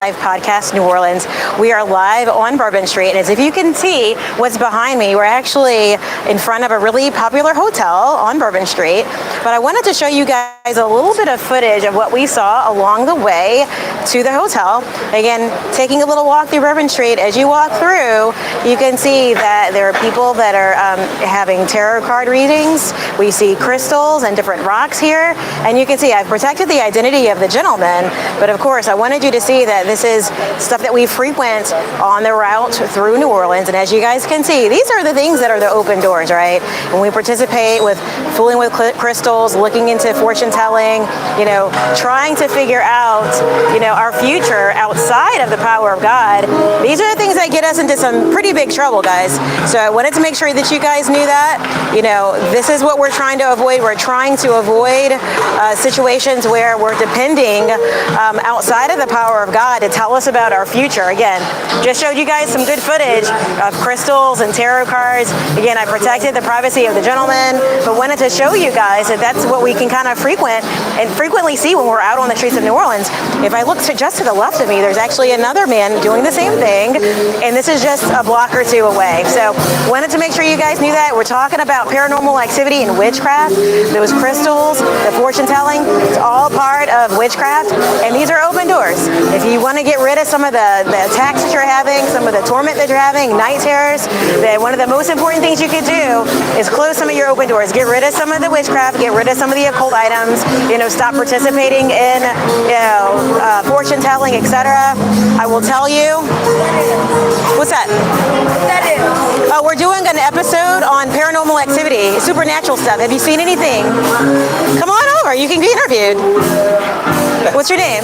podcast, New Orleans. We are live on Bourbon Street, and as if you can see what's behind me, we're actually in front of a really popular hotel on Bourbon Street. But I wanted to show you guys a little bit of footage of what we saw along the way to the hotel. Again, taking a little walk through Bourbon Street. As you walk through, you can see that there are people that are having tarot card readings. We see crystals and different rocks here, and you can see I've protected the identity of the gentleman, but of course I wanted you to see that this is stuff that we frequent on the route through New Orleans. And as you guys can see, these are the things that are the open doors, right? When we participate with fooling with crystals, looking into fortune telling, trying to figure out, our future outside of the power of God. These are the things that get us into some pretty big trouble, guys. So I wanted to make sure that you guys knew that. This is what we're trying to avoid. We're trying to avoid situations where we're depending outside of the power of God to tell us about our future. Again, just showed you guys some good footage of crystals and tarot cards. Again, I protected the privacy of the gentleman, but wanted to show you guys that that's what we can kind of frequently see when we're out on the streets of New Orleans. If I look just to the left of me, there's actually another man doing the same thing, and this is just a block or two away. So wanted to make sure you guys knew that. We're talking about paranormal activity and witchcraft. Those crystals, the fortune telling, it's all part of witchcraft, and these are open doors. If you want to get rid of some of the attacks that you're having, some of the torment that you're having, night terrors, then one of the most important things you could do is close some of your open doors. Get rid of some of the witchcraft, get rid of some of the occult items, stop participating in, fortune telling, etc. I will tell you. What's that? What's that is? Oh, we're doing an episode on paranormal activity, supernatural stuff. Have you seen anything? Come on over. You can be interviewed. What's your name?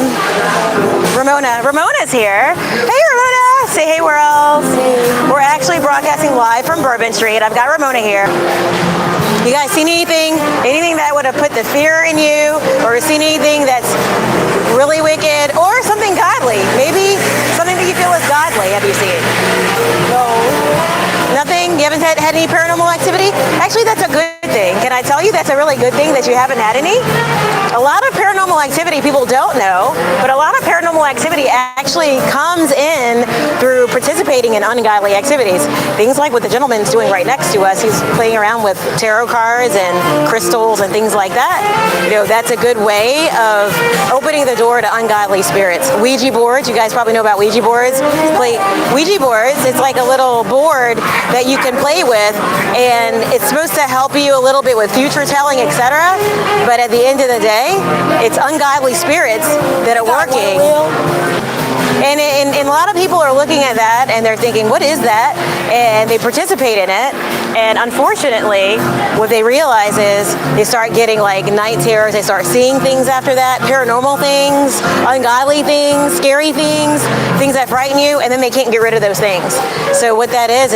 Ramona. Ramona's here. Hey, Ramona. Say hey, world. We're actually broadcasting live from Bourbon Street. I've got Ramona here. You guys seen anything that would have put the fear in you, or seen anything that's really wicked, or something godly? Maybe something that you feel is godly. Have you seen? No. Nothing? You haven't had any paranormal activity? Actually, that's a good thing. Can I tell you that's a really good thing that you haven't had any? A lot of paranormal activity people don't know, but a lot of paranormal activity actually comes in through participating in ungodly activities. Things like what the gentleman's doing right next to us. He's playing around with tarot cards and crystals and things like that. That's a good way of opening the door to ungodly spirits. Ouija boards, you guys probably know about Ouija boards. Ouija boards, it's like a little board that you can play with, and it's supposed to help you a little bit with future telling, etc. But at the end of the day, it's ungodly spirits that are working. And a lot of people are looking at that and they're thinking, what is that? And they participate in it. And unfortunately, what they realize is they start getting like night terrors. They start seeing things after that, paranormal things, ungodly things, scary things, things that frighten you, and then they can't get rid of those things. So what that is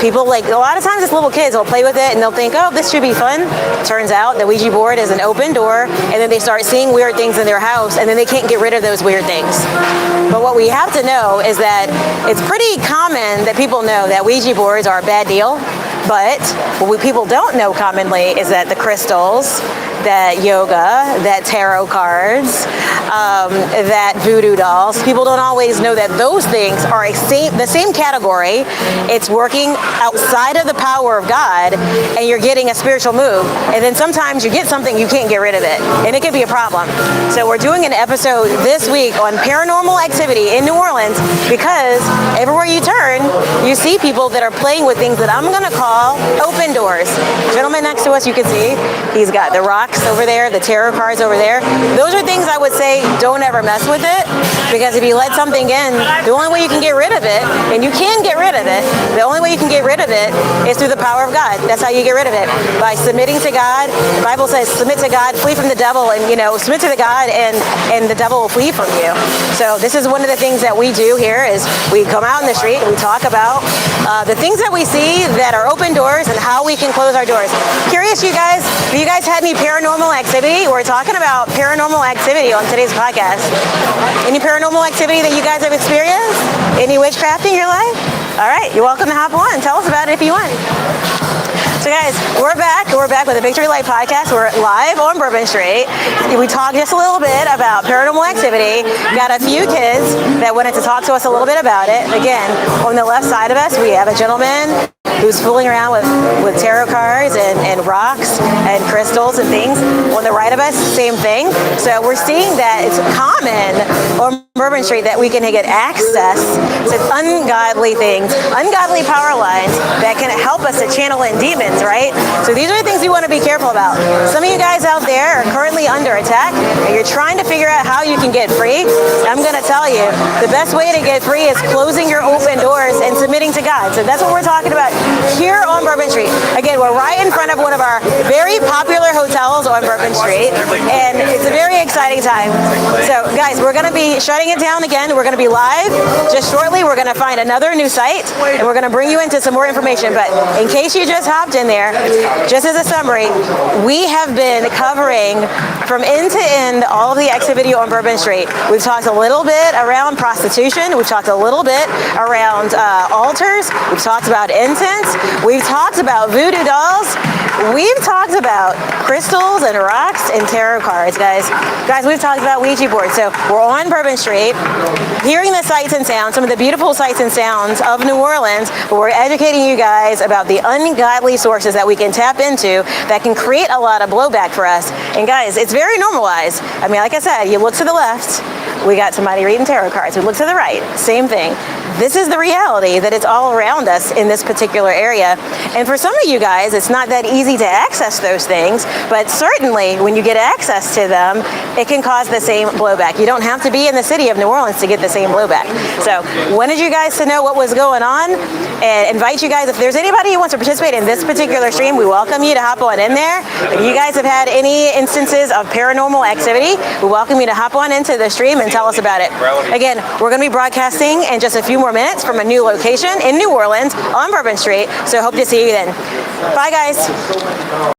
people, like, a lot of times it's little kids will play with it and they'll think, oh, this should be fun. Turns out the Ouija board is an open door, and then they start seeing weird things in their house, and then they can't get rid of those weird things. But what we have to know is that it's pretty common that people know that Ouija boards are a bad deal. But what people don't know commonly is that the crystals, that yoga, that tarot cards, that voodoo dolls, people don't always know that those things are the same category. It's working outside of the power of God, and you're getting a spiritual move. And then sometimes you get something, you can't get rid of it, and it can be a problem. So we're doing an episode this week on paranormal activity in New Orleans, because everywhere you turn, you see people that are playing with things that I'm going to call open doors. The gentleman next to us, you can see, he's got the rocks over there, the tarot cards over there. Those are things I would say don't ever mess with it, because if you let something in, the only way you can get rid of it, and you can get rid of it, the only way you can get rid of it is through the power of God. That's how you get rid of it, by submitting to God. The Bible says, submit to God, flee from the devil, and submit to the God, and the devil will flee from you. So this is one of the things that we do here, is we come out in the street and we talk about the things that we see that are open doors and how we can close our doors. Curious, you guys, have you guys had any paranormal activity? We're talking about paranormal activity on today's podcast. Any paranormal activity that you guys have experienced? Any witchcraft in your life? All right, you're welcome to hop on. Tell us about it if you want. So guys, we're back. We're back with the Victory Light Podcast. We're live on Bourbon Street. We talked just a little bit about paranormal activity. Got a few kids that wanted to talk to us a little bit about it. Again, on the left side of us, we have a gentleman who's fooling around with tarot cards and rocks and crystals and things. On the right of us, same thing. So we're seeing that it's common on Bourbon Street that we can get access to ungodly things, ungodly power lines that can help us to channel in demons, right? So these are the things we want to be careful about. Some of you guys out there are currently under attack and you're trying to figure out how you can get free. I'm going to tell you, the best way to get free is closing your open doors and submitting to God. So that's what we're talking about here on Bourbon Street. Again, we're right in front of one of our very popular hotels on Bourbon Street, and it's a very exciting time. So guys, we're going to be shutting it down again. We're going to be live just shortly. We're going to find another new site, and we're going to bring you into some more information. But in case you just hopped in there, just as a summary, we have been covering from end to end all of the activity on Bourbon Street. We've talked a little bit around prostitution. We've talked a little bit around altars. We've talked about incense. We've talked about voodoo dolls. We've talked about crystals and rocks and tarot cards, guys. Guys, we've talked about Ouija boards. So we're on Bourbon Street, hearing the sights and sounds, some of the beautiful sights and sounds of New Orleans, but we're educating you guys about the ungodly sources that we can tap into that can create a lot of blowback for us. And guys, it's very normalized. I mean, like I said, you look to the left, we got somebody reading tarot cards. We look to the right, same thing. This is the reality that it's all around us in this particular area. And for some of you guys, it's not that easy to access those things, but certainly when you get access to them, it can cause the same blowback. You don't have to be in the city of New Orleans to get the same blowback. So wanted you guys to know what was going on and invite you guys, if there's anybody who wants to participate in this particular stream, we welcome you to hop on in there. If you guys have had any instances of paranormal activity, we welcome you to hop on into the stream and tell us about it. Again, we're going to be broadcasting in just a few more minutes from a new location in New Orleans on Bourbon Street. So hope to see you then. Bye, guys.